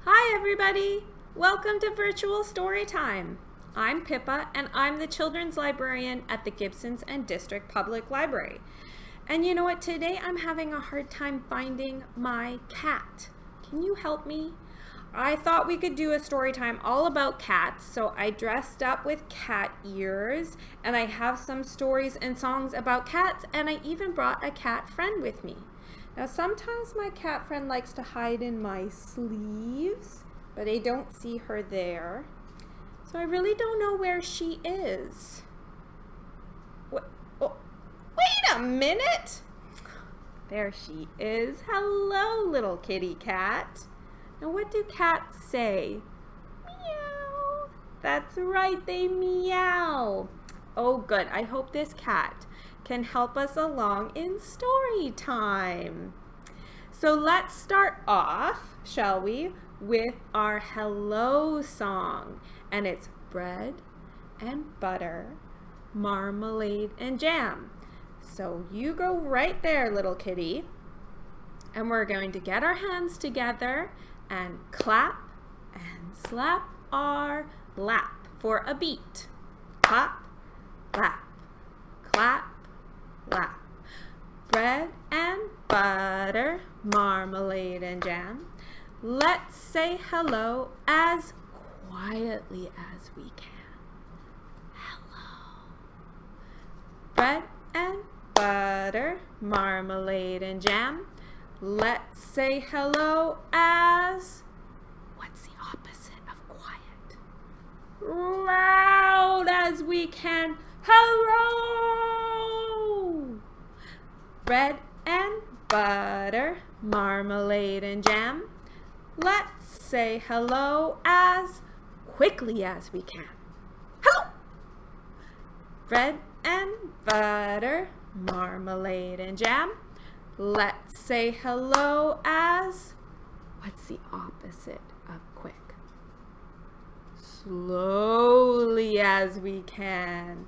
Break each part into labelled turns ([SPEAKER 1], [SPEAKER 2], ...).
[SPEAKER 1] Hi everybody! Welcome to Virtual Storytime. I'm Pippa and I'm the Children's Librarian at the Gibsons and District Public Library. And you know what? Today I'm having a hard time finding my cat. Can you help me? I thought we could do a story time all about cats, so I dressed up with cat ears and I have some stories and songs about cats, and I even brought a cat friend with me. Now sometimes my cat friend likes to hide in my sleeves, but I don't see her there. So I really don't know where she is. Oh, wait a minute! There she is. Hello, little kitty cat. Now what do cats say? Meow. That's right, they meow. Oh good, I hope this cat can help us along in story time. So let's start off, shall we, with our hello song. And it's bread and butter, marmalade and jam. So you go right there, little kitty. And we're going to get our hands together and clap and slap our lap for a beat. Clap, clap, clap, lap. Bread and butter, marmalade and jam. Let's say hello as quietly as we can. Hello. Bread and butter, marmalade and jam. Let's say hello as, what's the opposite of quiet? Loud as we can. Hello! Bread and butter, marmalade and jam. Let's say hello as quickly as we can. Hello! Bread and butter, marmalade and jam. Let's say hello as, what's the opposite of quick? Slowly as we can.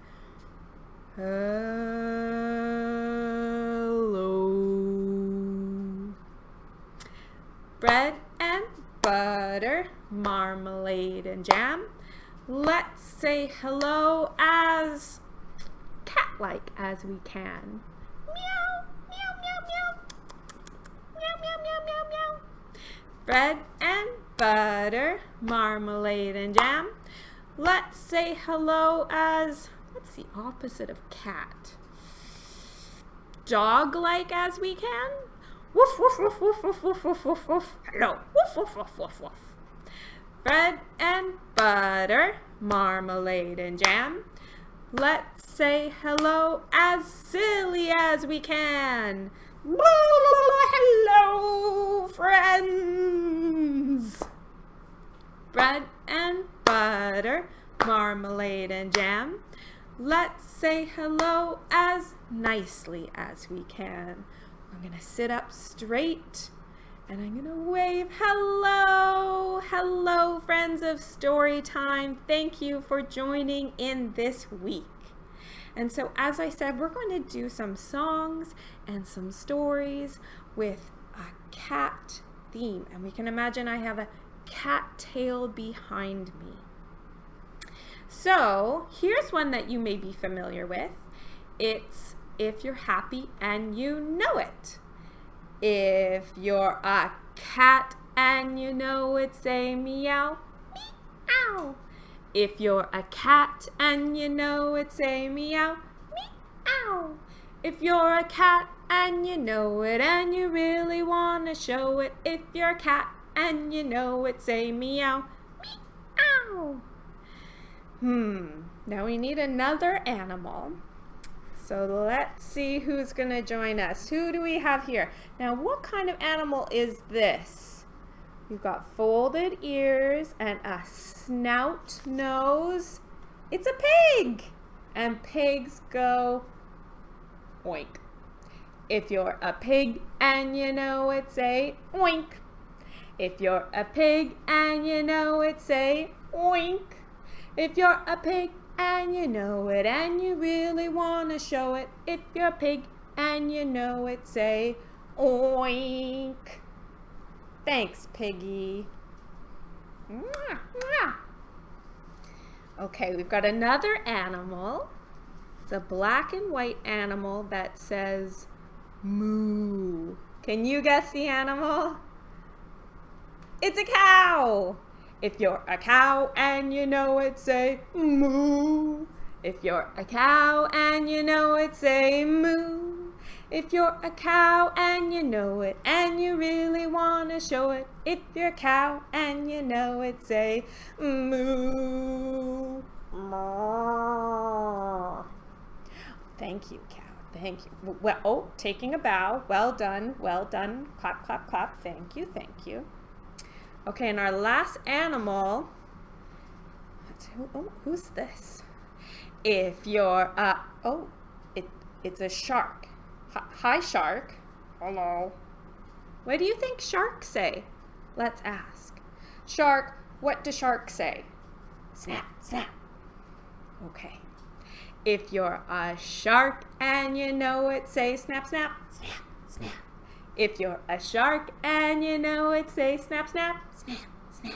[SPEAKER 1] Hello. Bread and butter, marmalade and jam. Let's say hello as cat-like as we can. Meow, meow, meow, meow. Meow, meow, meow, meow, meow. Bread and butter, marmalade and jam. Let's say hello as, what's the opposite of cat? Dog-like as we can. Woof, woof, woof, woof, woof, woof, woof, woof, woof. Hello. Woof, woof, woof, woof, woof. Bread and butter, marmalade and jam. Let's say hello as silly as we can. Hello, friends. Bread and butter, marmalade and jam. Let's say hello as nicely as we can. I'm gonna sit up straight and I'm gonna wave hello. Hello, friends of Storytime. Thank you for joining in this week. And so, as I said, we're going to do some songs and some stories with a cat theme. And we can imagine I have a cat tail behind me. So here's one that you may be familiar with. It's if you're happy and you know it. If you're a cat and you know it, say meow, meow. If you're a cat and you know it, say meow, meow. If you're a cat and you know it and you really want to show it, if you're a cat and you know it, say meow, meow. Now we need another animal. So let's see who's going to join us. Who do we have here? Now, what kind of animal is this? We've got folded ears and a snout nose. It's a pig. And pigs go oink. If you're a pig and you know it, say oink. If you're a pig and you know it, say oink. If you're a pig and you know it and you really want to show it, if you're a pig and you know it, say oink. Thanks, Piggy. Mwah, mwah. Okay, we've got another animal. It's a black and white animal that says moo. Can you guess the animal? It's a cow. If you're a cow and you know it, say moo. If you're a cow and you know it, say moo. If you're a cow and you know it and you really want to show it, if you're a cow and you know it, say moo. Moo. Thank you, cow. Thank you. Well, oh, taking a bow. Well done. Well done. Clap, clap, clap. Thank you. Thank you. Okay, and our last animal. Who's this? If you're it's a shark. Hi, shark. Hello. What do you think sharks say? Let's ask. Shark, what do sharks say? Snap, snap. Okay. If you're a shark and you know it, say snap, snap, snap, snap. If you're a shark and you know it, say snap, snap, snap, snap.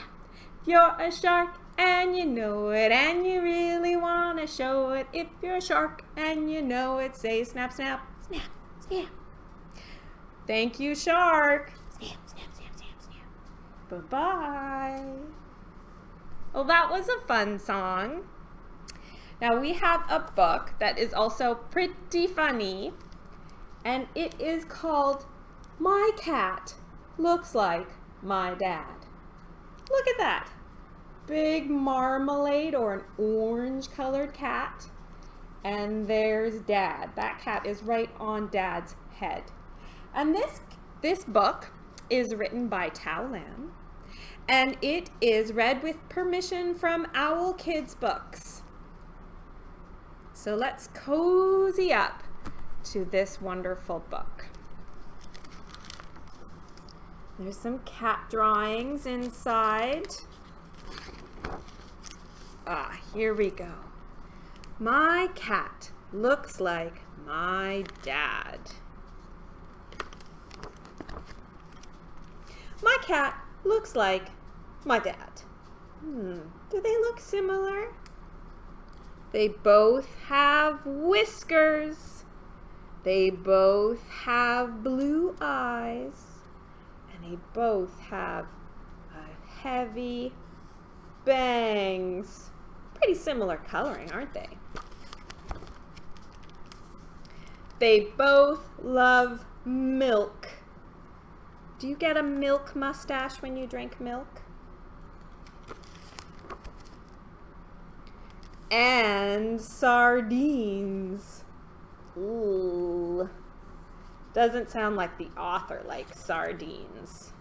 [SPEAKER 1] If you're a shark and you know it and you really want to show it, if you're a shark and you know it, say snap, snap, snap, snap. Thank you, shark. Snap, snap, snap, snap, snap. Bye-bye. Well, that was a fun song. Now we have a book that is also pretty funny, and it is called My Cat Looks Like My Dad. Look at that. Big marmalade or an orange colored cat. And there's Dad. That cat is right on Dad's head. And this book is written by Tao Lam, and it is read with permission from Owl Kids Books. So let's cozy up to this wonderful book. There's some cat drawings inside. Here we go. My cat looks like my dad. My cat looks like my dad. Do they look similar? They both have whiskers. They both have blue eyes. And they both have heavy bangs. Pretty similar coloring, aren't they? They both love milk. Do you get a milk mustache when you drink milk? And sardines. Ooh. Doesn't sound like the author likes sardines.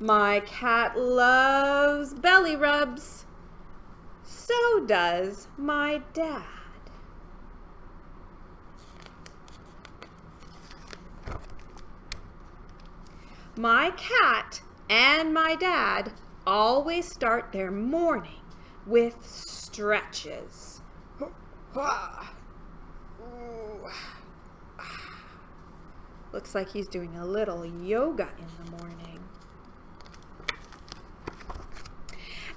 [SPEAKER 1] My cat loves belly rubs. So does my dad. My cat and my dad always start their morning with stretches. Looks like he's doing a little yoga in the morning.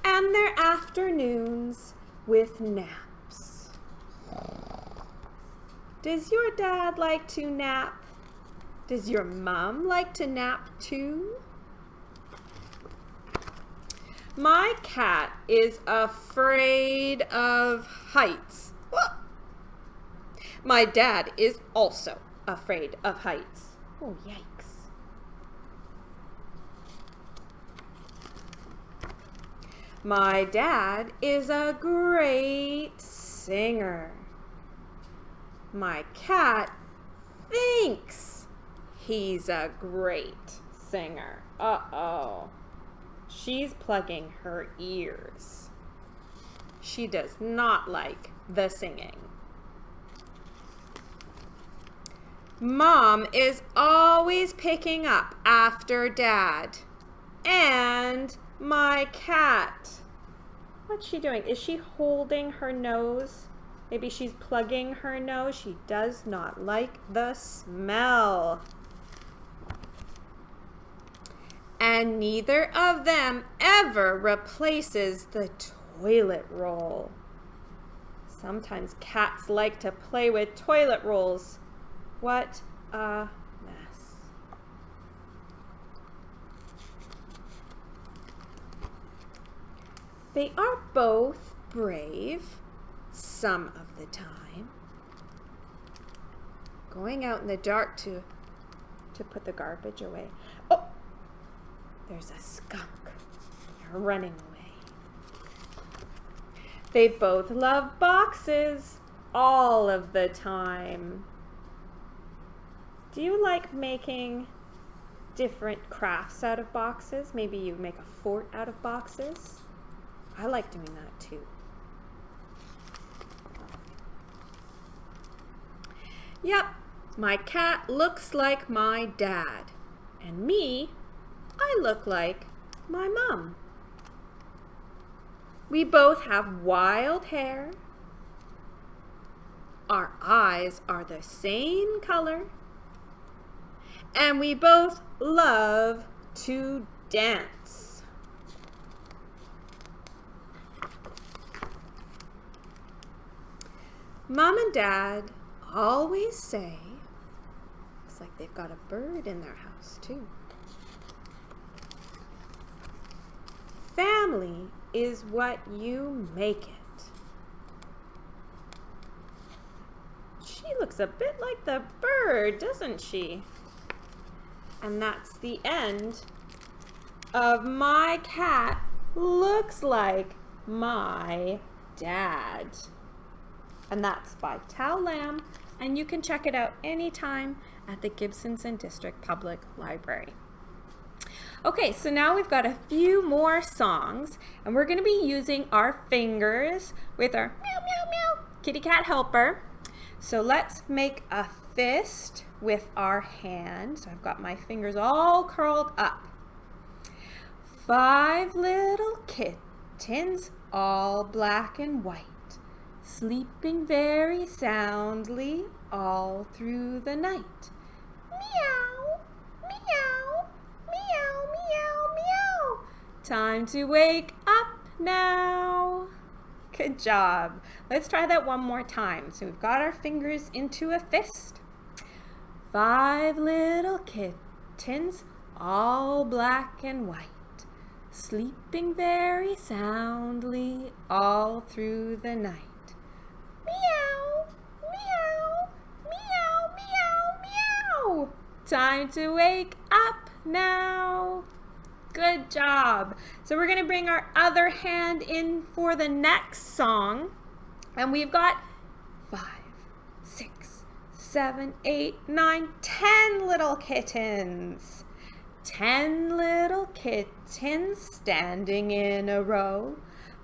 [SPEAKER 1] And their afternoons with naps. Does your dad like to nap? Does your mom like to nap too? My cat is afraid of heights. My dad is also afraid of heights. Oh, yikes. My dad is a great singer. My cat thinks he's a great singer. Uh-oh. She's plugging her ears. She does not like the singing. Mom is always picking up after Dad. And my cat. What's she doing? Is she holding her nose? Maybe she's plugging her nose. She does not like the smell. And neither of them ever replaces the toilet roll. Sometimes cats like to play with toilet rolls. What a mess. They are both brave some of the time. Going out in the dark to put the garbage away. Oh, there's a skunk. They're running away. They both love boxes all of the time. Do you like making different crafts out of boxes? Maybe you make a fort out of boxes. I like doing that too. Yep, my cat looks like my dad. And me, I look like my mom. We both have wild hair. Our eyes are the same color. And we both love to dance. Mom and Dad always say, looks like they've got a bird in their house too. Family is what you make it. She looks a bit like the bird, doesn't she? And that's the end of My Cat Looks Like My Dad. And that's by Tal Lamb, and you can check it out anytime at the Gibsons and District Public Library. Okay, so now we've got a few more songs, and we're going to be using our fingers with our meow, meow, meow kitty cat helper. So let's make a fist with our hand. So I've got my fingers all curled up. 5 little kittens, all black and white, sleeping very soundly all through the night. Meow, meow, meow, meow, meow. Time to wake up now. Good job. Let's try that one more time. So we've got our fingers into a fist. 5 little kittens, all black and white, sleeping very soundly all through the night. Meow, meow, meow, meow, meow. Time to wake up now. Good job. So we're going to bring our other hand in for the next song. And we've got 5, 6, 7, 8, 9, 10 little kittens. 10 little kittens standing in a row.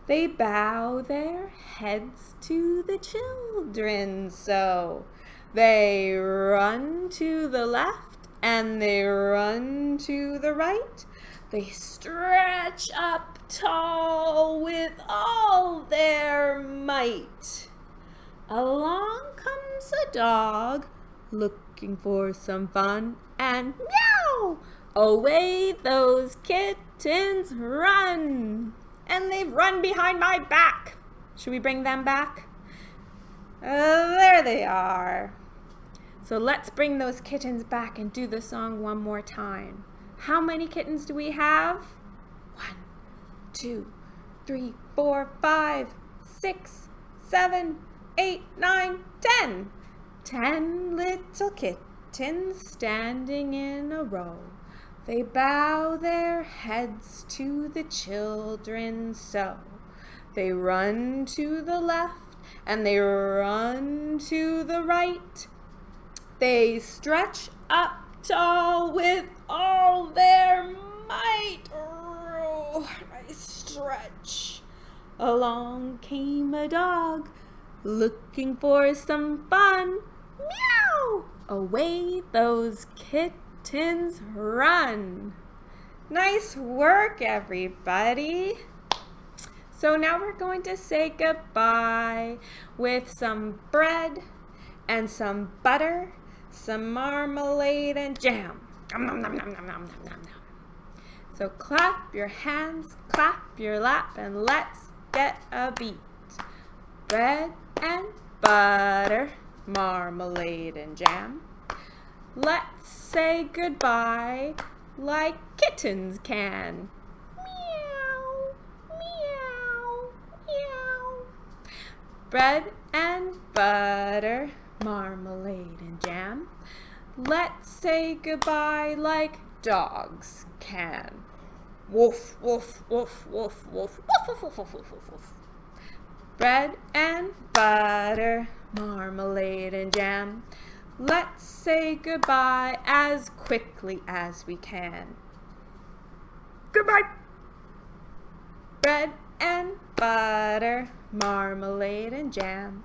[SPEAKER 1] They bow their heads to the children so. They run to the left and they run to the right. They stretch up tall with all their might. Along comes a dog looking for some fun, and meow! Away those kittens run. And they've run behind my back. Should we bring them back? There they are. So let's bring those kittens back and do the song one more time. How many kittens do we have? 1, 2, 3, 4, 5, 6, 7, 8, 9, 10. 10 little kittens standing in a row. They bow their heads to the children so. They run to the left and they run to the right. They stretch up tall with all their might. Oh, nice stretch. Along came a dog looking for some fun. Meow! Away those kittens run. Nice work, everybody. So now we're going to say goodbye with some bread and some butter, some marmalade and jam. Nom, nom, nom, nom, nom, nom, nom, nom. So clap your hands, clap your lap, and let's get a beat. Bread and butter, marmalade and jam. Let's say goodbye like kittens can. Meow, meow, meow. Bread and butter, marmalade and jam. Let's say goodbye like dogs can. Woof, woof, woof, woof, woof, woof, woof, woof, woof, woof, woof. Bread and butter, marmalade and jam. Let's say goodbye as quickly as we can. Goodbye. Bread and butter, marmalade and jam.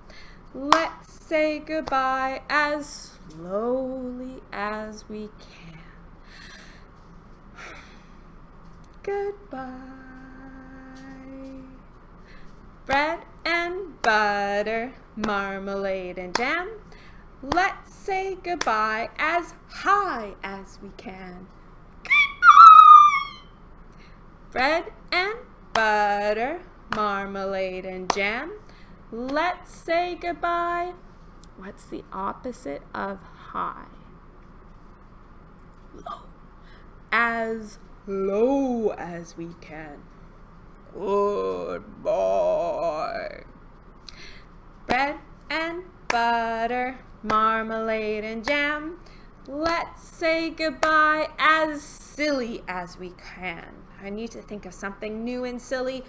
[SPEAKER 1] Let's say goodbye as slowly as we can. Goodbye. Bread and butter, marmalade and jam. Let's say goodbye as high as we can. Goodbye. Bread and butter, marmalade and jam. Let's say goodbye. What's the opposite of high? Low. As low as we can. Goodbye. Bread and butter, marmalade and jam. Let's say goodbye as silly as we can. I need to think of something new and silly.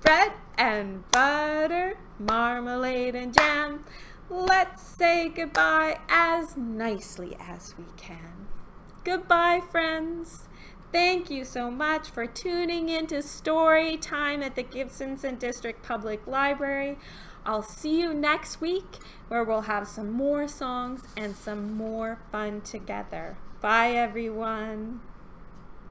[SPEAKER 1] Bread and butter, marmalade and jam. Let's say goodbye as nicely as we can. Goodbye, friends. Thank you so much for tuning in to Story Time at the Gibsonton District Public Library. I'll see you next week where we'll have some more songs and some more fun together. Bye, everyone.